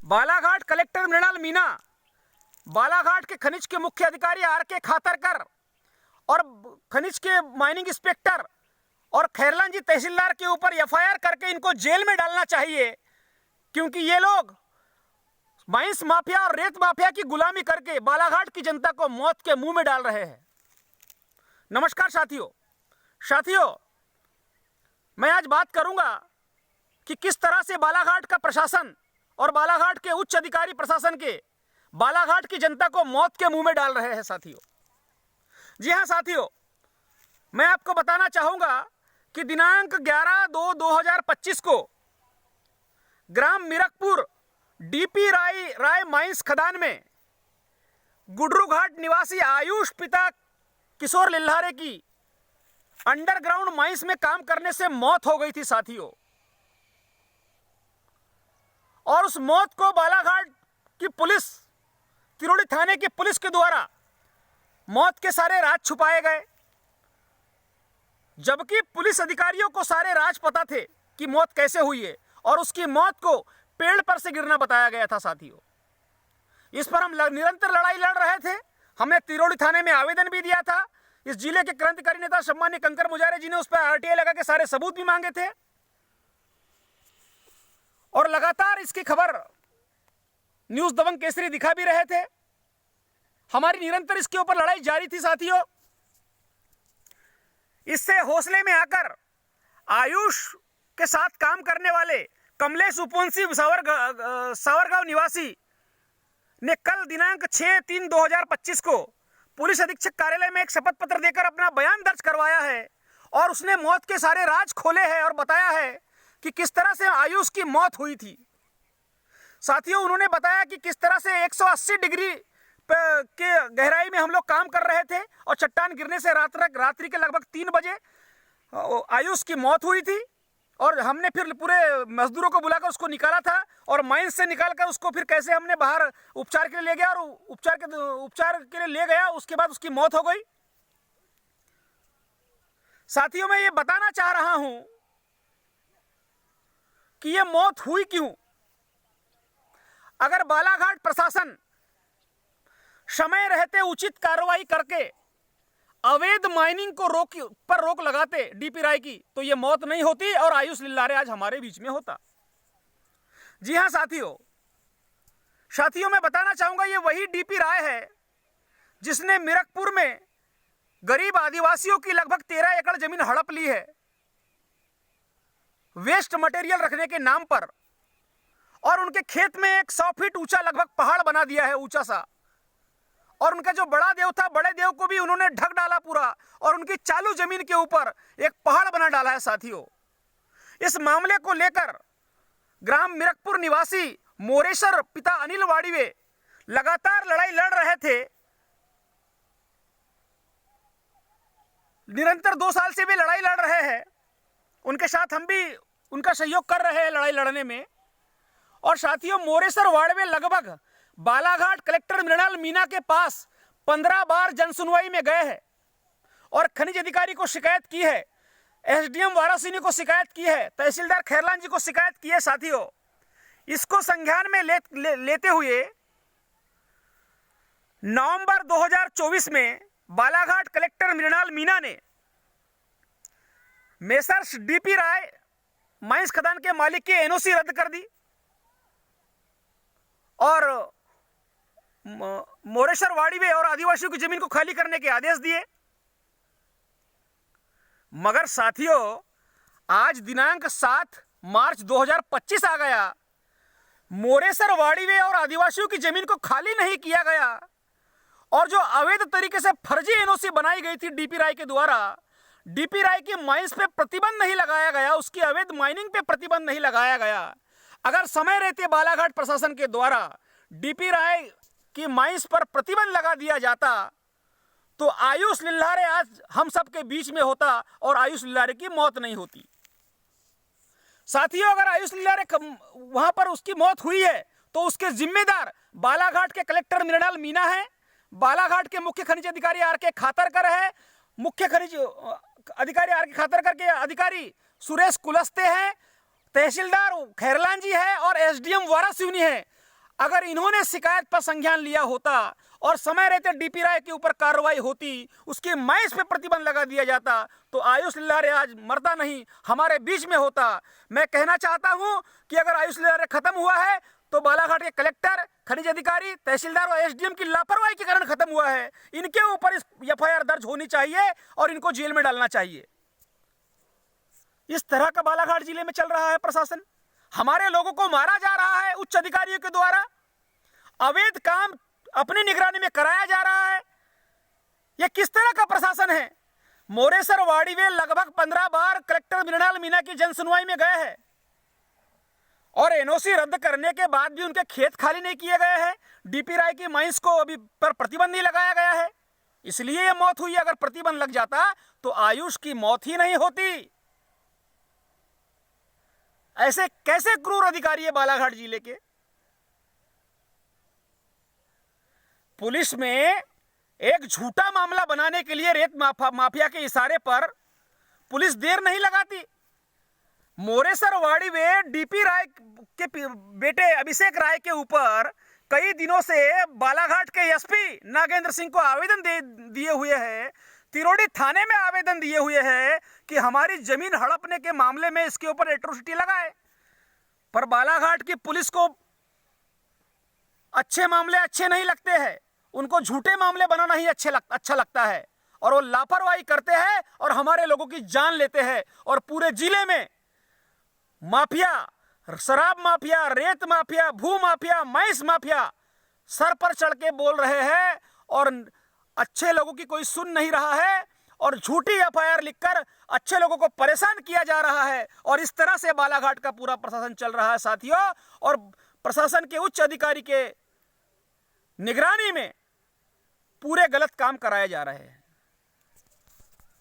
Balaghat collector Mrinal Meena, Balaghat के खनिज के मुख्य अधिकारी आर.के. खातरकर और खनिज के माइनिंग इंस्पेक्टर और खैरलान जी तहसीलदार के ऊपर एफआईआर करके इनको जेल में डालना चाहिए, क्योंकि ये लोग माइंस माफिया और रेत माफिया की गुलामी करके बालाघाट की जनता को मौत के मुंह में डाल रहे हैं। नमस्कार साथियों, मैं आज बात करूंगा कि किस तरह से बालाघाट का प्रशासन और बालाघाट के उच्च अधिकारी प्रशासन के बालाघाट की जनता को मौत के मुंह में डाल रहे हैं। साथियों, जी हाँ साथियों, मैं आपको बताना चाहूंगा कि दिनांक 11/2/2025 को ग्राम मीरकपुर डीपी राय माइंस खदान में गुडरू घाट निवासी आयुष पिता किशोर लिल्हारे की अंडरग्राउंड माइंस में काम करने से मौत हो गई थी साथियों। और उस मौत को बालाघाट की पुलिस, तिरोड़ी थाने की पुलिस के द्वारा मौत के सारे राज छुपाए गए, जबकि पुलिस अधिकारियों को सारे राज पता थे कि मौत कैसे हुई है, और उसकी मौत को पेड़ पर से गिरना बताया गया था। साथियों, इस पर हम निरंतर लड़ाई लड़ रहे थे। हमने तिरोड़ी थाने में आवेदन भी दिया था। इस जिले के क्रांतिकारी नेता सम्मानीय कंकर मुजारे जी ने उस पर आरटीआई लगा के सारे सबूत भी मांगे थे, और लगातार इसकी खबर न्यूज दबंग केसरी दिखा भी रहे थे। हमारी निरंतर इसके ऊपर लड़ाई जारी थी साथियों। इससे हौसले में आकर आयुष के साथ काम करने वाले कमलेश उपवंशी सावरगांव निवासी ने कल दिनांक 6/3/2025 को पुलिस अधीक्षक कार्यालय में एक शपथ पत्र देकर अपना बयान दर्ज करवाया है, और उसने मौत के सारे राज खोले हैं और बताया है कि किस तरह से आयुष की मौत हुई थी। साथियों, उन्होंने बताया कि किस तरह से 180 डिग्री के गहराई में हम लोग काम कर रहे थे, और चट्टान गिरने से रात्रि के लगभग 3 बजे आयुष की मौत हुई थी, और हमने फिर पूरे मजदूरों को बुलाकर उसको निकाला था, और माइंस से निकालकर उसको फिर कैसे हमने बाहर उपचार के लिए ले गया, और उपचार के लिए ले गया, उसके बाद उसकी मौत हो गई। साथियों, मैं ये बताना चाह रहा हूं कि ये मौत हुई क्यों। अगर बालाघाट प्रशासन समय रहते उचित कार्रवाई करके अवैध माइनिंग को रोक लगाते डीपी राय की, तो ये मौत नहीं होती और आयुष लिल्हारे आज हमारे बीच में होता। जी हाँ साथियों, मैं बताना चाहूंगा, ये वही डीपी राय है जिसने मीरकपुर में गरीब आदिवासियों की लगभग 13 एकड़ जमीन हड़प ली है वेस्ट मटेरियल रखने के नाम पर, और उनके खेत में एक 100 फीट ऊंचा लगभग पहाड़ बना दिया है, ऊंचा सा, और उनका जो बड़ा देव था, बड़े देव को भी उन्होंने ढक डाला पूरा, और उनकी चालू जमीन के ऊपर एक पहाड़ बना डाला है। साथियों, इस मामले को लेकर ग्राम मीरकपुर निवासी मोरेश्वर पिता अनिल वाड़ीवे लगातार लड़ाई लड़ रहे थे। निरंतर 2 साल से भी लड़ाई लड़ रहे हैं। उनके साथ हम भी उनका सहयोग कर रहे हैं लड़ाई लड़ने में। और साथियों, मोरेश्वर वाड़वे लगभग बालाघाट कलेक्टर मृणाल मीना के पास 15 बार जनसुनवाई में गए हैं, और खनिज अधिकारी को शिकायत की है, एसडीएम वारासिनी को शिकायत की है, तहसीलदार खैरलान जी को शिकायत की है। साथियों, इसको संज्ञान में लेते हुए नवंबर 2024 में बालाघाट कलेक्टर मृणाल मीना ने मेसर्स डीपी राय माइंस खदान के मालिक की एनओसी रद्द कर दी, और मोरेश्वर वाड़ीवे और आदिवासियों की जमीन को खाली करने के आदेश दिए। मगर साथियों, आज दिनांक 7 मार्च 2025 आ गया, मोरेश्वर वाड़ीवे और आदिवासियों की जमीन को खाली नहीं किया गया, और जो अवैध तरीके से फर्जी एनओसी बनाई गई थी डीपी राय के द्वारा, डीपी राय की माइंस पे प्रतिबंध नहीं लगाया गया, उसकी अवैध माइनिंग पे प्रतिबंध नहीं लगाया गया। अगर समय रहते बालाघाट प्रशासन के द्वारा डीपी राय की माइंस पर प्रतिबंध लगा दिया जाता, तो आयुष लिल्हारे आज हम सबके बीच में होता, और आयुष लिल्हारे की मौत नहीं होती। साथियों, अगर आयुष लिल्हारे वहां पर उसकी मौत हुई है, तो उसके जिम्मेदार बालाघाट के कलेक्टर मृणाल मीना है, बालाघाट के मुख्य खनिज अधिकारी आर.के. खातरकर है, मुख्य खनिज अधिकारी आर.के. खातरकर के अधिकारी सुरेश कुलस्ते हैं, तहसीलदार खैरलान जी है, और एसडीएम वारासिनी है। अगर इन्होंने शिकायत पर संज्ञान लिया होता और समय रहते डीपी राय के ऊपर कार्रवाई होती, उसकी मैच पे प्रतिबंध लगा दिया जाता, तो आयुष लिल्लारे आज मरता नहीं, हमारे बीच में होता। मैं कहना चाहता हूं कि अगर आयुष लिल्लारे खत्म हुआ है तो बालाघाट के कलेक्टर, खनिज अधिकारी, तहसीलदार और एसडीएम की लापरवाही के कारण खत्म हुआ है। इनके ऊपर एफआईआर दर्ज होनी चाहिए और इनको जेल में डालना चाहिए। इस तरह का बालाघाट जिले में चल रहा है प्रशासन। हमारे लोगों को मारा जा रहा है उच्च अधिकारियों के द्वारा, अवैध काम अपनी निगरानी में कराया जा रहा है। यह किस तरह का प्रशासन है? मोरेसर वाड़ीवेल लगभग 15 बार कलेक्टर मृणाल मीणा की जनसुनवाई में गए हैं और एनओसी रद्द करने के बाद भी उनके खेत खाली नहीं किए गए हैं। डीपी राय की माइंस को अभी पर प्रतिबंध नहीं लगाया गया है, इसलिए यह मौत हुई। अगर प्रतिबंध लग जाता तो आयुष की मौत ही नहीं होती। ऐसे कैसे क्रूर अधिकारी है बालाघाट जिले के? पुलिस में एक झूठा मामला बनाने के लिए रेत माफिया के इशारे पर पुलिस देर नहीं लगाती। मोरेसर वाड़ीवेल डीपी राय के बेटे अभिषेक राय के ऊपर कई दिनों से बालाघाट के एसपी नागेंद्र सिंह को आवेदन दिए हुए हैं, तिरोड़ी थाने में आवेदन दिए हुए हैं कि हमारी जमीन हड़पने के मामले में इसके ऊपर एट्रोसिटी लगाए। पर बालाघाट की पुलिस को अच्छे मामले अच्छे नहीं लगते हैं, उनको झूठे मामले बनाना ही अच्छा लगता है और वो लापरवाही करते हैं और हमारे लोगों की जान लेते हैं। और पूरे जिले में माफिया, शराब माफिया, रेत माफिया, भू माफिया, मैस माफिया सर पर चढ़ के बोल रहे हैं और अच्छे लोगों की कोई सुन नहीं रहा है और झूठी एफआईआर लिखकर अच्छे लोगों को परेशान किया जा रहा है। और इस तरह से बालाघाट का पूरा प्रशासन चल रहा है साथियों। और प्रशासन के उच्च अधिकारी के निगरानी में पूरे गलत काम कराए जा रहे हैं।